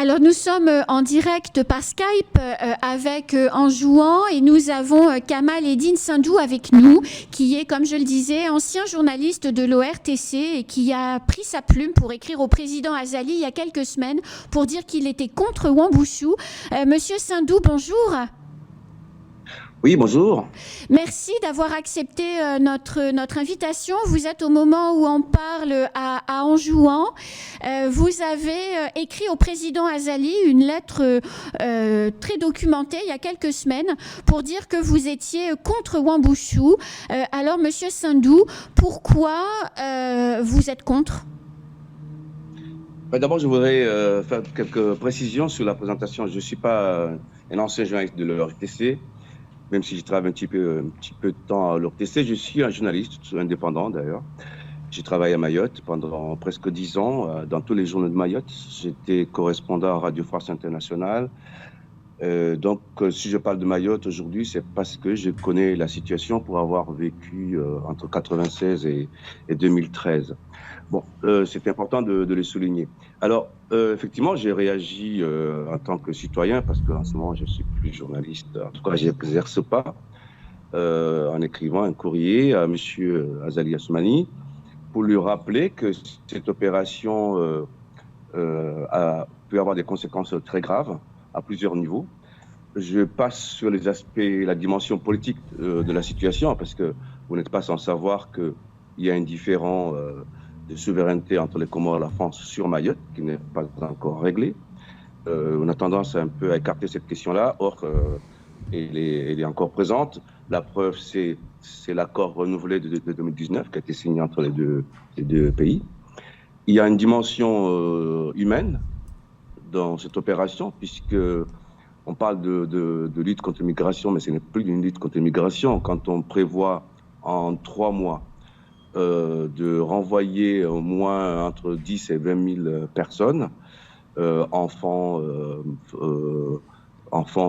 Alors nous sommes en direct par Skype avec Anjouan et nous avons Kamal Eddine Sindou avec nous, qui est, comme je le disais, ancien journaliste de l'ORTC et qui a pris sa plume pour écrire au président Azali il y a quelques semaines pour dire qu'il était contre Wambushu. Monsieur Sindou, bonjour. Oui, bonjour. Merci d'avoir accepté notre invitation. Vous êtes au moment où on parle à Anjouan. Vous avez écrit au président Azali une lettre très documentée il y a quelques semaines pour dire que vous étiez contre Wambushu. Alors, monsieur Sindou, pourquoi vous êtes contre ? D'abord, je voudrais faire quelques précisions sur la présentation. Je ne suis pas un ancien journaliste de l'ORTC. Même si je travaille un petit peu de temps à l'ORTC, je suis un journaliste indépendant d'ailleurs. J'ai travaillé à Mayotte pendant presque 10 ans dans tous les journaux de Mayotte. J'étais correspondant à Radio France Internationale. Donc, si je parle de Mayotte aujourd'hui, c'est parce que je connais la situation pour avoir vécu entre 1996 et 2013. Bon, c'est important de le souligner. Alors, effectivement, j'ai réagi en tant que citoyen, parce qu'en ce moment, je ne suis plus journaliste. En tout cas, je n'exerce pas, en écrivant un courrier à M. Azali Assoumani pour lui rappeler que cette opération peut avoir des conséquences très graves à plusieurs niveaux. Je passe sur les aspects, la dimension politique de la situation, parce que vous n'êtes pas sans savoir qu'il y a un différend de souveraineté entre les Comores et la France sur Mayotte, qui n'est pas encore réglé. On a tendance un peu à écarter cette question-là. Or, elle est encore présente. La preuve, c'est l'accord renouvelé de 2019 qui a été signé entre les deux pays. Il y a une dimension humaine dans cette opération, puisque on parle de lutte contre l'immigration, mais ce n'est plus une lutte contre l'immigration. Quand on prévoit en 3 mois de renvoyer au moins entre 10 et 20 000 personnes, enfants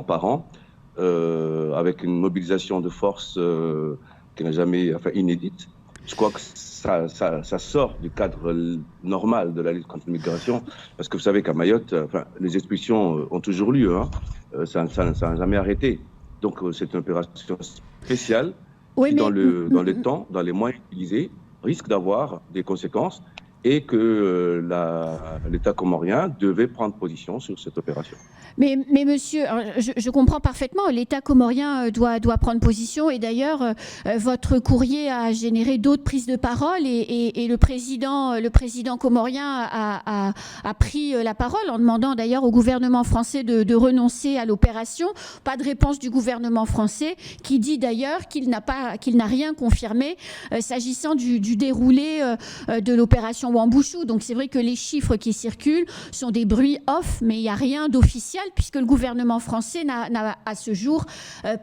par an, avec une mobilisation de force qui n'a jamais, inédite. Je crois que ça sort du cadre normal de la lutte contre l'immigration, parce que vous savez qu'à Mayotte, les expulsions ont toujours lieu, hein. Ça n'a jamais arrêté. Donc c'est une opération spéciale qui, dans le temps, dans les moyens utilisés, risque d'avoir des conséquences, et que l'État comorien devait prendre position sur cette opération. Mais monsieur, je comprends parfaitement, l'État comorien doit prendre position, et d'ailleurs, votre courrier a généré d'autres prises de parole, et le président comorien a pris la parole en demandant d'ailleurs au gouvernement français de renoncer à l'opération. Pas de réponse du gouvernement français, qui dit d'ailleurs qu'il n'a rien confirmé s'agissant du déroulé de l'opération Wambushu. Donc c'est vrai que les chiffres qui circulent sont des bruits off, mais il n'y a rien d'officiel, puisque le gouvernement français n'a à ce jour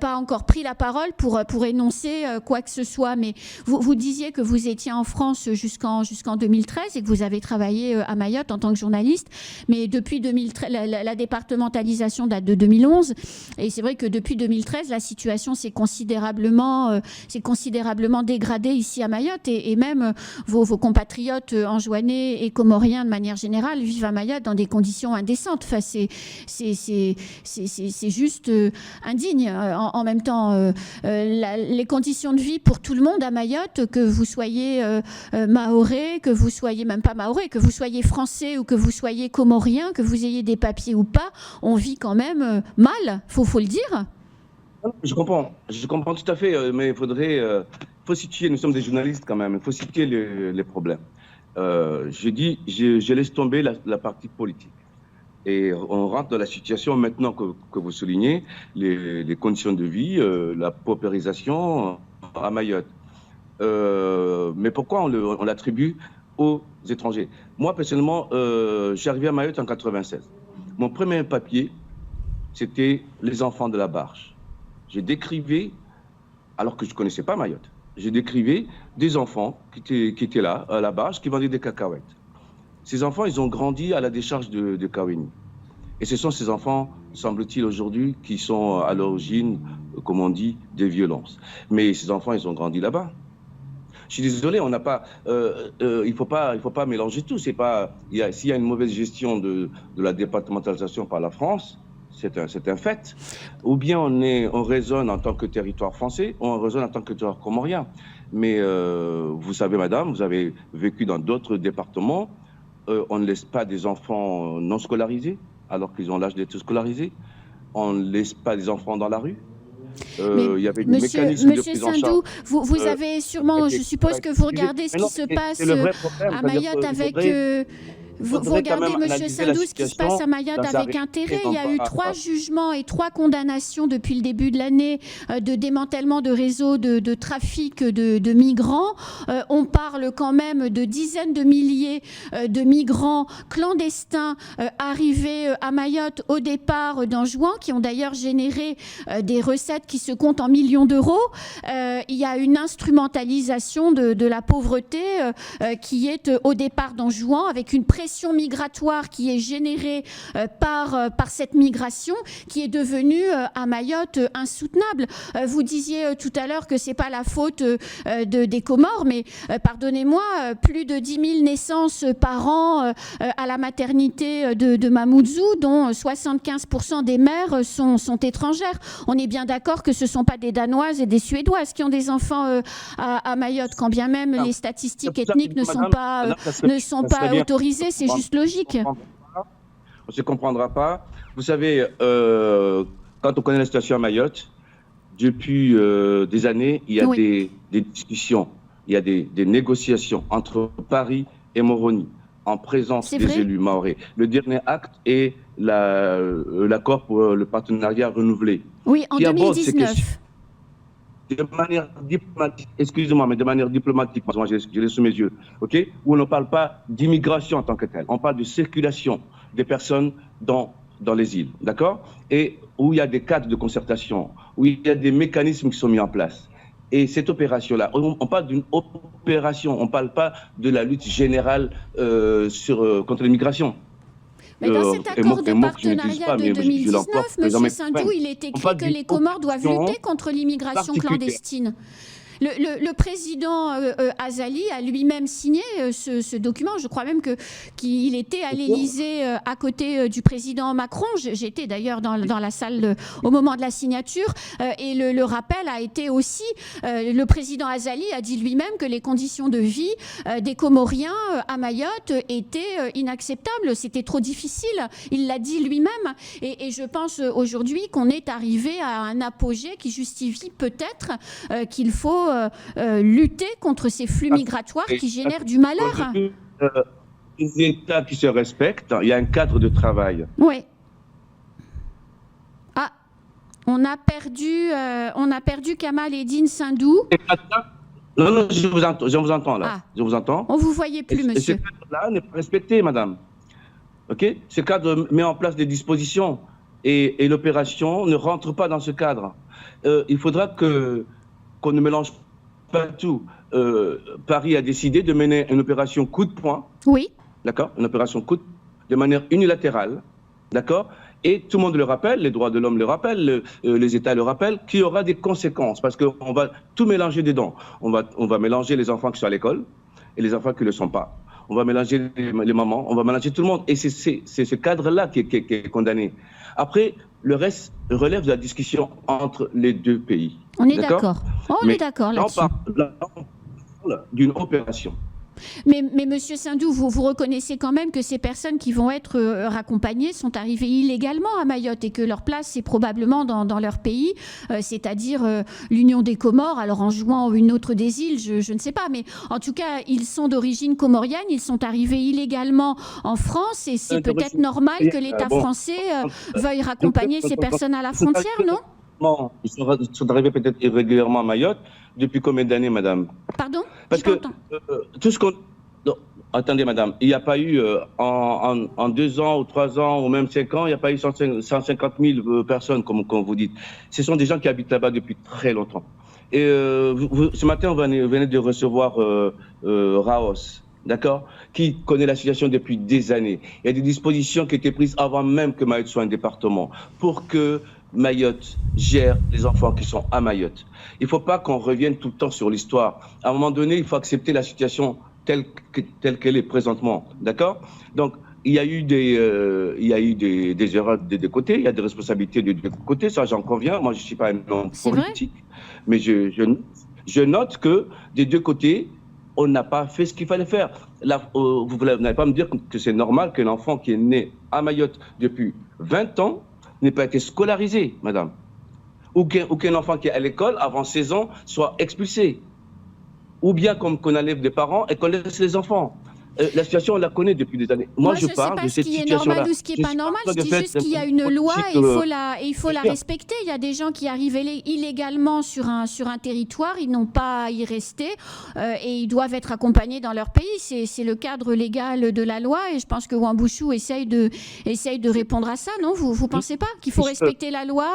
pas encore pris la parole pour énoncer quoi que ce soit. Mais vous disiez que vous étiez en France jusqu'en 2013 et que vous avez travaillé à Mayotte en tant que journaliste, mais depuis 2013, la départementalisation date de 2011, et c'est vrai que depuis 2013, la situation s'est considérablement dégradée ici à Mayotte, et même vos compatriotes anjouanais et comoriens de manière générale vivent à Mayotte dans des conditions indécentes. Enfin, c'est juste indigne. En même temps, les conditions de vie pour tout le monde à Mayotte, que vous soyez mahorais, que vous soyez même pas mahorais, que vous soyez français ou que vous soyez comorien, que vous ayez des papiers ou pas, on vit quand même mal, faut le dire. Je comprends tout à fait, mais faut situer, nous sommes des journalistes quand même, il faut situer les problèmes. Je laisse tomber la partie politique. Et on rentre dans la situation maintenant que vous soulignez, les conditions de vie, la paupérisation à Mayotte. Mais pourquoi on l'attribue aux étrangers? Moi, personnellement, j'ai arrivé à Mayotte en 1996. Mon premier papier, c'était les enfants de la barge. J'ai décrivé, alors que je ne connaissais pas Mayotte, j'ai décrivé des enfants qui étaient là, à la barge, qui vendaient des cacahuètes. Ces enfants, ils ont grandi à la décharge de Kaweni. Et ce sont ces enfants, semble-t-il aujourd'hui, qui sont à l'origine, comme on dit, des violences. Mais ces enfants, ils ont grandi là-bas. Je suis désolé, on n'a pas, il faut pas mélanger tout. C'est pas, s'il y a une mauvaise gestion de la départementalisation par la France, c'est un fait. Ou bien on raisonne en tant que territoire français, ou on raisonne en tant que territoire comorien. Mais vous savez, madame, vous avez vécu dans d'autres départements, on ne laisse pas des enfants non scolarisés, alors qu'ils ont l'âge d'être scolarisés. On ne laisse pas des enfants dans la rue. Il y avait des mécanismes de prise en charge. Sindou, vous avez sûrement, je suppose que vous regardez ce qui se passe à Mayotte avec... Vous regardez, Monsieur Sindou, ce qui se passe à Mayotte avec intérêt. Il y a eu 3 jugements et 3 condamnations depuis le début de l'année de démantèlement de réseaux de trafic de migrants. On parle quand même de dizaines de milliers de migrants clandestins arrivés à Mayotte au départ d'en juin, qui ont d'ailleurs généré des recettes qui se comptent en millions d'euros. Il y a une instrumentalisation de la pauvreté qui est au départ d'en juin, avec une pression migratoire qui est générée par cette migration qui est devenue à Mayotte insoutenable. Vous disiez tout à l'heure que c'est pas la faute des Comores, mais pardonnez-moi, plus de 10 000 naissances par an à la maternité de Mamoudzou, dont 75% des mères sont étrangères. On est bien d'accord que ce ne sont pas des Danoises et des Suédoises qui ont des enfants à Mayotte, quand bien même les statistiques ethniques ne sont pas autorisées. C'est juste logique. On ne se comprendra pas. Vous savez, quand on connaît la situation à Mayotte, depuis des années, il y a des discussions, il y a des négociations entre Paris et Moroni, en présence des élus mahorais. Le dernier acte est l'accord pour le partenariat renouvelé. Oui, en 2019. De manière diplomatique, excusez-moi, mais de manière diplomatique, moi je l'ai sous mes yeux, ok, où on ne parle pas d'immigration en tant que telle, on parle de circulation des personnes dans les îles, d'accord, et où il y a des cadres de concertation, où il y a des mécanismes qui sont mis en place. Et cette opération-là, on parle d'une opération, on ne parle pas de la lutte générale contre l'immigration. Mais dans cet accord de partenariat de 2019, M. Sindou, il est écrit que les Comores doivent lutter contre l'immigration clandestine. Le président Azali a lui-même signé ce document. Je crois même qu'il était à l'Élysée à côté du président Macron. J'étais d'ailleurs dans la salle au moment de la signature. Et le rappel a été aussi... le président Azali a dit lui-même que les conditions de vie des Comoriens à Mayotte étaient inacceptables. C'était trop difficile. Il l'a dit lui-même. Et je pense aujourd'hui qu'on est arrivé à un apogée qui justifie peut-être qu'il faut lutter contre ces flux migratoires qui génèrent du malheur. Les États qui se respectent, il y a un cadre de travail. Oui. Ah, on a perdu Kamal Eddine Sindou. Non, je vous entends là. Ah. Je vous entends. On vous voyait plus, monsieur. Ce cadre-là n'est pas respecté, madame. Ok. Ce cadre met en place des dispositions et l'opération ne rentre pas dans ce cadre. Il faudra qu'on ne mélange pas tout. Paris a décidé de mener une opération coup de poing. Oui. D'accord. Une opération coup de manière unilatérale. D'accord. Et tout le monde le rappelle, les droits de l'homme le rappellent, les États le rappellent, qu'il y aura des conséquences parce qu'on va tout mélanger dedans. On va mélanger les enfants qui sont à l'école et les enfants qui ne le sont pas. On va mélanger les mamans, on va mélanger tout le monde. Et c'est ce cadre-là qui est condamné. Après, le reste relève de la discussion entre les deux pays. On est d'accord. On est d'accord là-dessus. On parle d'une opération. Mais Monsieur Sindou, vous reconnaissez quand même que ces personnes qui vont être raccompagnées sont arrivées illégalement à Mayotte et que leur place c'est probablement dans leur pays, c'est-à-dire l'Union des Comores, alors en jouant une autre des îles, je ne sais pas, mais en tout cas ils sont d'origine comorienne, ils sont arrivés illégalement en France et c'est peut-être normal que l'État français veuille raccompagner ces personnes à la frontière, non ? Ils sont arrivés peut-être irrégulièrement à Mayotte. Depuis combien d'années, madame? Pardon? Parce que tout ce qu'on... Non, attendez, madame, il n'y a pas eu en 2 ans ou 3 ans ou même 5 ans, il n'y a pas eu 150 000 personnes, comme vous dites. Ce sont des gens qui habitent là-bas depuis très longtemps. Et ce matin, on venait de recevoir Raos, d'accord, qui connaît la situation depuis des années. Il y a des dispositions qui étaient prises avant même que Mayotte soit un département pour que Mayotte gère les enfants qui sont à Mayotte. Il ne faut pas qu'on revienne tout le temps sur l'histoire. À un moment donné, il faut accepter la situation telle qu'elle est présentement. D'accord? Donc, il y a eu des erreurs des deux côtés, il y a des responsabilités des deux côtés, ça j'en conviens. Moi, je ne suis pas un homme politique, mais je note que des deux côtés, on n'a pas fait ce qu'il fallait faire. Là, vous n'allez pas me dire que c'est normal qu'un enfant qui est né à Mayotte depuis 20 ans n'ait pas été scolarisé, madame. Ou qu'un enfant qui est à l'école avant 16 ans soit expulsé. Ou bien qu'on enlève des parents et qu'on laisse les enfants. La situation, on la connaît depuis des années. Moi, je parle de cette situation-là. Je ne sais pas ce qui est normal ou ce qui n'est pas normal. Je dis juste qu'il y a une loi et il faut la respecter. Il y a des gens qui arrivent illégalement sur un territoire. Ils n'ont pas à y rester et ils doivent être accompagnés dans leur pays. C'est le cadre légal de la loi et je pense que Wambushu essaye de répondre à ça, non? Vous ne pensez pas qu'il faut respecter la loi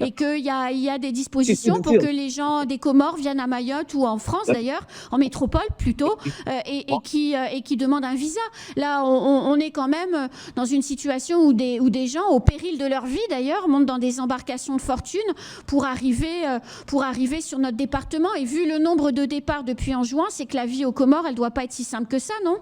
et qu'il y a des dispositions pour que les gens des Comores viennent à Mayotte ou en France d'ailleurs, en métropole plutôt, et qui demandent un visa. Là, on est quand même dans une situation où des gens, au péril de leur vie d'ailleurs, montent dans des embarcations de fortune pour arriver sur notre département. Et vu le nombre de départs depuis en juin, c'est que la vie aux Comores, elle ne doit pas être si simple que ça, non?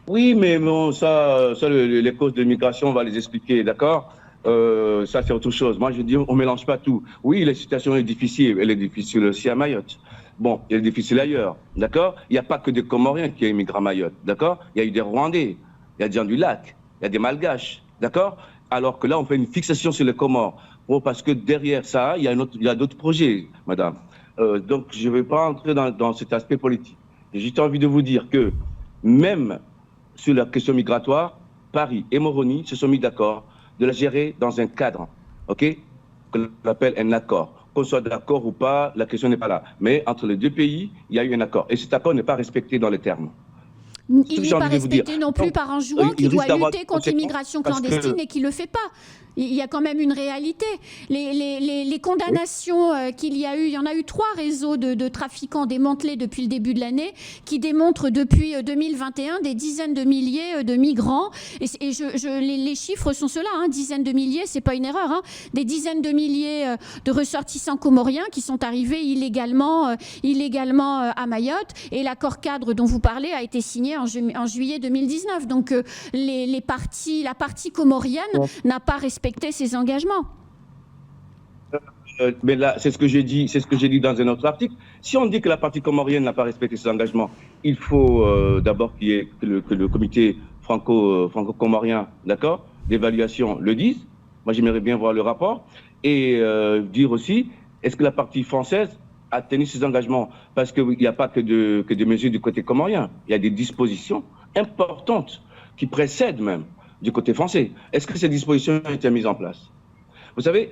Oui, mais bon, les causes de migration, on va les expliquer, d'accord? Ça, c'est autre chose. Moi, je dis, on ne mélange pas tout. Oui, la situation est difficile. Elle est difficile aussi à Mayotte. Bon, elle est difficile ailleurs, d'accord? Il n'y a pas que des Comoriens qui émigrent à Mayotte, d'accord? Il y a eu des Rwandais, il y a des gens du lac, il y a des Malgaches, d'accord? Alors que là, on fait une fixation sur les Comores. Bon, parce que derrière ça, il y a d'autres projets, madame. Donc, je ne vais pas entrer dans cet aspect politique. J'ai juste envie de vous dire que même sur la question migratoire, Paris et Moroni se sont mis d'accord de la gérer dans un cadre, ok? Qu'on appelle un accord. Qu'on soit d'accord ou pas, la question n'est pas là. Mais entre les deux pays, il y a eu un accord. Et cet accord n'est pas respecté dans les termes. Il n'est pas respecté non plus par un joueur qui doit lutter contre l'immigration clandestine et qui ne le fait pas. Il y a quand même une réalité. Les condamnations qu'il y a eu, il y en a eu 3 réseaux de trafiquants démantelés depuis le début de l'année qui démontrent depuis 2021 des dizaines de milliers de migrants. Et les chiffres sont ceux-là, hein, dizaines de milliers, c'est pas une erreur, hein, des dizaines de milliers de ressortissants comoriens qui sont arrivés illégalement à Mayotte. Et l'accord cadre dont vous parlez a été signé en juillet 2019. Donc la partie comorienne n'a pas respecté ses engagements. Mais là, c'est ce que j'ai dit dans un autre article. Si on dit que la partie comorienne n'a pas respecté ses engagements, il faut d'abord que le comité franco-comorien, d'accord, d'évaluation le dise. Moi, j'aimerais bien voir le rapport et dire aussi, est-ce que la partie française a tenu ses engagements? Parce qu'il n'y a pas que des mesures du côté comorien. Il y a des dispositions importantes qui précèdent même du côté français. Est-ce que ces dispositions ont été mises en place? Vous savez,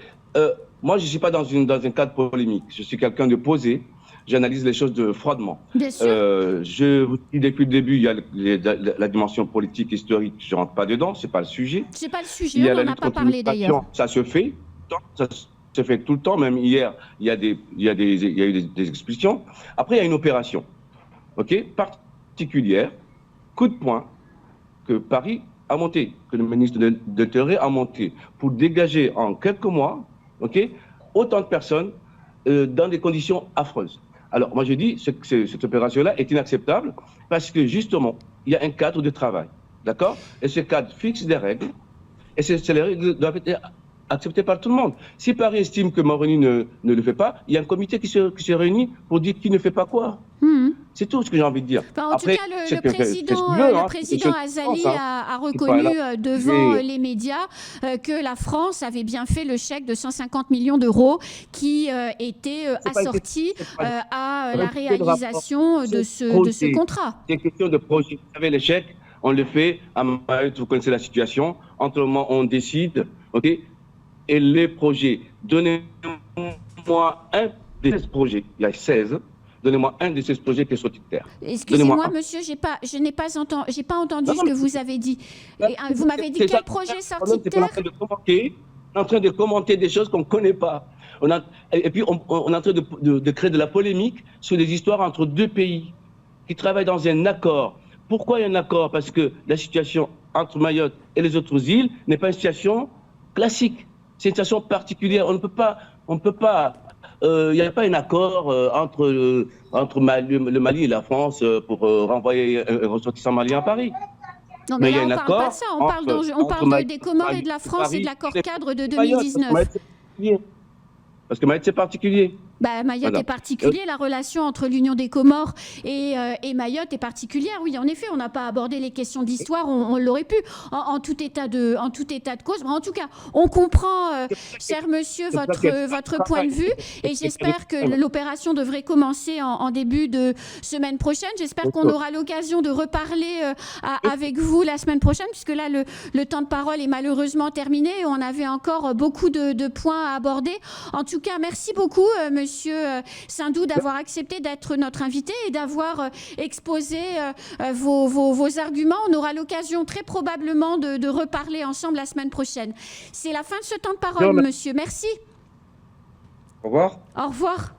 moi, je ne suis pas dans un cadre polémique. Je suis quelqu'un de posé. J'analyse les choses froidement. Bien sûr. Je vous dis depuis le début, il y a la dimension politique, historique. Je ne rentre pas dedans. Ce n'est pas le sujet. Ce n'est pas le sujet. On n'en a pas parlé d'ailleurs. Ça se fait. Ça se fait tout le temps. Même hier, il y a eu des expulsions. Après, il y a une opération, particulière, coup de poing, que Paris a monté, que le ministre de l'Intérieur a monté pour dégager en quelques mois, autant de personnes dans des conditions affreuses. Alors, moi, je dis que cette opération-là est inacceptable parce que, justement, il y a un cadre de travail, d'accord? Et ce cadre fixe des règles, et ces règles doivent être acceptées par tout le monde. Si Paris estime que Moroni ne le fait pas, il y a un comité qui se réunit pour dire qui ne fait pas quoi. C'est tout ce que j'ai envie de dire. Enfin, en tout cas, le président Azali a reconnu devant les médias que la France avait bien fait le chèque de 150 millions d'euros qui était assorti à la réalisation de ce contrat. C'est une question de projet. Vous savez, les chèques, on le fait à Mayotte, vous connaissez la situation. Entre le moment où on décide, et les projets. Donnez-moi un de ces projets. Il y a 16. Donnez-moi un de ces projets qui est sorti de terre. Excusez-moi, monsieur, je n'ai pas entendu ce que vous avez dit. Vous m'avez dit quel projet sorti de terre? On est en train de commenter des choses qu'on ne connaît pas. Et puis, on est en train de créer de la polémique sur des histoires entre deux pays qui travaillent dans un accord. Pourquoi il y a un accord? Parce que la situation entre Mayotte et les autres îles n'est pas une situation classique. C'est une situation particulière. On ne peut pas. Il n'y a pas un accord entre le Mali et la France pour renvoyer un ressortissant malien à Paris. Non, mais il y a là, un on parle pas accord de ça. On parle des Comores et de la France et de l'accord cadre de 2019. Parce que Mayotte, c'est particulier. Bah, Mayotte est particulier, la relation entre l'Union des Comores et Mayotte est particulière. Oui, en effet, on n'a pas abordé les questions d'histoire, on l'aurait pu, en tout état de cause. Mais en tout cas, on comprend, cher monsieur, votre point de vue, et j'espère que l'opération devrait commencer en début de semaine prochaine. J'espère qu'on aura l'occasion de reparler avec vous la semaine prochaine, puisque là, le temps de parole est malheureusement terminé. On avait encore beaucoup de points à aborder. En tout cas, merci beaucoup, monsieur Sindou, d'avoir accepté d'être notre invité et d'avoir exposé vos arguments. On aura l'occasion très probablement de reparler ensemble la semaine prochaine. C'est la fin de ce temps de parole, monsieur. Merci. Au revoir. Au revoir.